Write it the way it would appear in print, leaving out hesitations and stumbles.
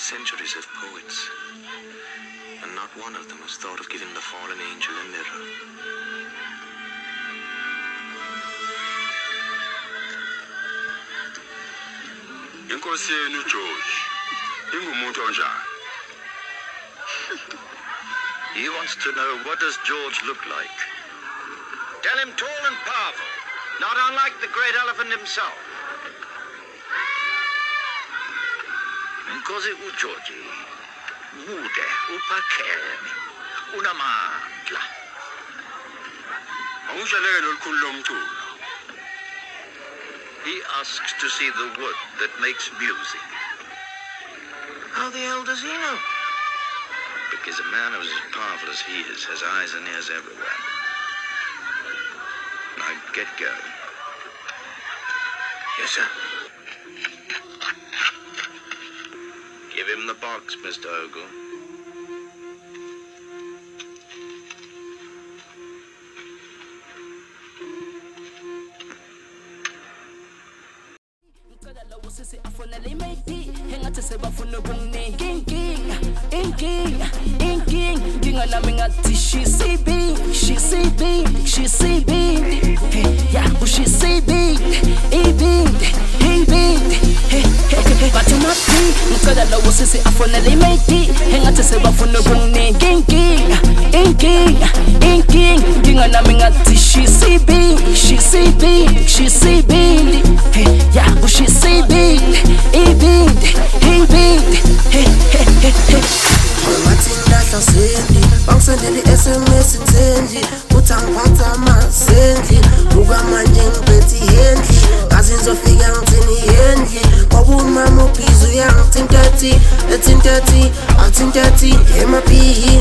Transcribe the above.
Centuries of poets, and not one of them has thought of giving the fallen angel a mirror. Inkosi yenu George, ingumuntu onjani? He wants to know, what does George look like? Tell him tall and powerful, not unlike the great elephant himself. Inkosi uGeorge, mude, uphakeme, unamandla. Awujalele olukhulu lomculo. He asks to see the wood that makes music. How the hell does he know? Because a man who's as powerful as he is has eyes and ears everywhere. Now get going. Yes, sir. Give him the box, Mr. Ogle. Bangseneli SMS insendi utangiphatha amasendi buka manje ngiphethe ihendli ngazi ngizofika ngithini ihendli kwabumama ubhizi uyangithintathi ethintathi athintathi emapihi